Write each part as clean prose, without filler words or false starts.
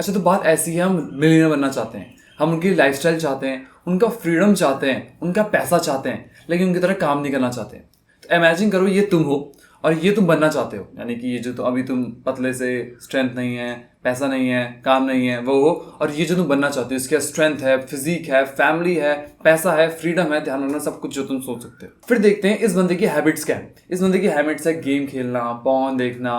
अच्छा, तो बात ऐसी है, हम मिलियनर बनना चाहते हैं, हम उनकी लाइफस्टाइल चाहते हैं, उनका फ्रीडम चाहते हैं, उनका पैसा चाहते हैं, लेकिन उनकी तरह काम नहीं करना चाहते। तो इमेजिन करो ये तुम हो और ये तुम बनना चाहते हो, यानी कि ये जो तो अभी तुम पतले से, स्ट्रेंथ नहीं है, पैसा नहीं है, काम नहीं है, वो हो, और ये जो तुम बनना चाहते हो इसके स्ट्रेंथ है, फिजिक है, फैमिली है, पैसा है, फ्रीडम है, ध्यान रखना, सब कुछ जो तुम सोच सकते हो। फिर देखते हैं इस बंदे की हैबिट्स क्या है। इस बंदे की हैबिट्स है गेम खेलना, पॉर्न देखना,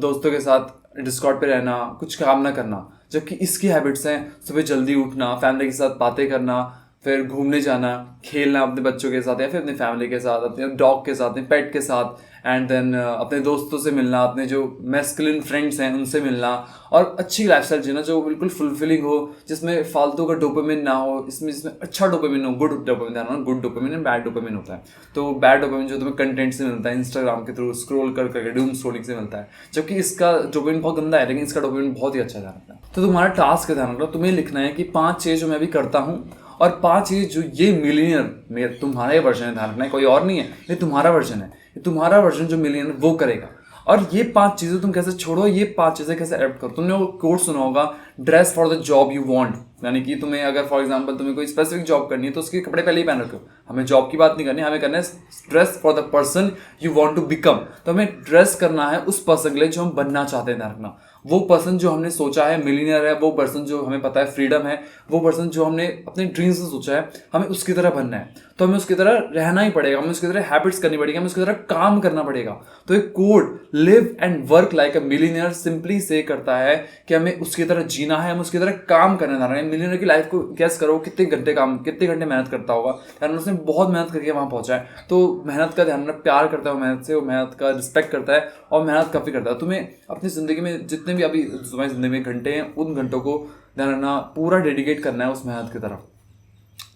दोस्तों के साथ डिस्कॉर्ड पे रहना, कुछ काम ना करना। जबकि इसकी हैबिट्स हैं सुबह जल्दी उठना, फैमिली के साथ बातें करना, फिर घूमने जाना, खेलना अपने बच्चों के साथ या फिर अपनी फैमिली के साथ, अपने डॉग के साथ, अपने पेट के साथ, एंड देन अपने दोस्तों से मिलना, अपने जो मैस्कुलिन फ्रेंड्स हैं उनसे मिलना, और अच्छी लाइफस्टाइल जीना जो बिल्कुल फुलफिलिंग हो, जिसमें फालतू का डोपामिन ना हो, जिसमें अच्छा डोपामिन हो, गुड डोपामिन, ध्यान रखना, good dopamine and bad dopamine होता है। तो बैड डोपामिन जो तुम्हें कंटेंट से मिलता है, इंस्टाग्राम के थ्रू स्क्रॉल कर करके डूम स्क्रॉलिंग से मिलता है, जबकि इसका डोपामिन बहुत गंदा है, लेकिन इसका डोपामिन बहुत ही अच्छा है, ध्यान रखना। तो तुम्हारा टास्क है, ध्यान रखना, तुम्हें लिखना है कि 5 चीज़ जो मैं अभी करता हूँ और 5 चीज़ जो ये मिलियनर में तुम्हारा ये वर्जन है, ध्यान रखना है, कोई और नहीं है, ये तुम्हारा वर्जन है, ये तुम्हारा वर्जन जो मिलियनर वो करेगा। और ये 5 चीज़ें तुम कैसे छोड़ो, ये 5 चीज़ें कैसे एडप्ट करो। तुमने वो कोट सुना होगा, dress for the job you want, यानी कि तुम्हें अगर फॉर एग्जांपल तुम्हें कोई स्पेसिफिक जॉब करनी है तो उसके कपड़े पहले ही पहन रखो। हमें जॉब की बात नहीं करनी, हमें करना है dress for the person you want to become. तो हमें ड्रेस करना है उस पर्सन के लिए जो हम बनना चाहते हैं, ध्यान रखना। वो पर्सन जो हमने सोचा है मिलियनर है, वो पर्सन जो हमें पता है फ्रीडम है, वो पर्सन जो हमने अपने ड्रीम्स से सोचा है, हमें उसकी तरह बनना है। तो हमें उसकी तरह रहना ही पड़ेगा, हमें उसकी तरह हैबिट्स करनी पड़ेगी, हमें उसकी तरह काम करना पड़ेगा। तो एक code live and work like a millionaire simply से करता है कि हमें उसकी तरह जीना है, हमें उसकी तरह काम करना है। मिलियनर की लाइफ को गैस करो, कितने घंटे मेहनत करता होगा, यानी उसने बहुत मेहनत करके वहां पहुंचा है। तो मेहनत का ध्यान रखना, प्यार करता है वो मेहनत से, वो मेहनत का रिस्पेक्ट करता है और मेहनत काफी करता है। तुम्हें अपनी जिंदगी में जितने भी अभी तुम्हारी जिंदगी में घंटे हैं, उन घंटों को ध्यान रखना पूरा डेडिकेट करना है उस मेहनत की तरफ।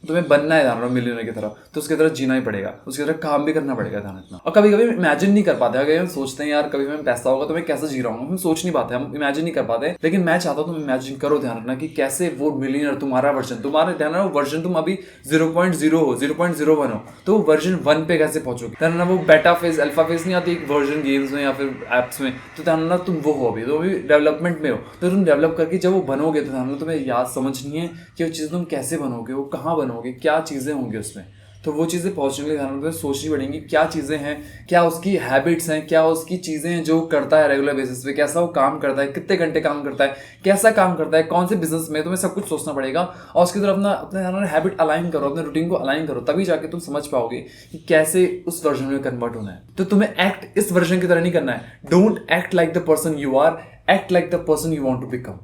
तुम्हें बनना है, ध्यान रखना, मिलियनर की तरह, तो उसकी तरह जीना ही पड़ेगा, उसकी तरह काम भी करना पड़ेगा, ध्यान रखना। और कभी कभी इमेजिन नहीं कर पाते, अगर हम सोचते हैं यार कभी हमें पैसा होगा तो मैं कैसे जी रहा हूँ, हम सोच नहीं पाते, हम इमेजिन नहीं कर पाते। लेकिन मैं चाहता हूँ तुम इमेजिन करो, ध्यान रखना, कि कैसे वो मिलियनर तुम्हारा वर्जन, तुम्हारे ध्यान रखना वर्जन तुम अभी 0.0 हो, 0.01 हो, तो वर्जन 1 पे कैसे पहुंचोगे। ध्यान रखना वो बेटा फेज, अल्फा फेज नहीं आती एक वर्जन गेम्स में या फिर एप्स में, तो ध्यान रखना तुम वो हो, अभी तो अभी डेवलपमेंट में हो। तो तुम डेवलप करके जब वो बनोगे तो ध्यान रखना तुम्हें याद समझनी है कि वो चीज़ तुम कैसे बनोगे, वो कहाँ बनोगे, क्या चीज़ें होंगी उसमें। तो वो चीज़ें पहुंचने के लिए ध्यान रखना सोचनी पड़ेंगी, क्या चीज़ें हैं, क्या उसकी हैबिट्स हैं, क्या उसकी चीज़ें हैं जो करता है रेगुलर बेसिस पे, कैसा वो काम करता है, कितने घंटे काम करता है, कैसा काम करता है, कौन से बिजनेस में, तुम्हें सब कुछ सोचना पड़ेगा। और उसकी तरफ अपने हैबिट अलाइन करो, अपने रूटीन को अलाइन करो, तभी जाके तुम समझ पाओगे कि कैसे उस वर्जन में कन्वर्ट होना है। तो तुम्हें एक्ट इस वर्जन की तरह नहीं करना है। Don't act like the person you are, act like the person you want to become.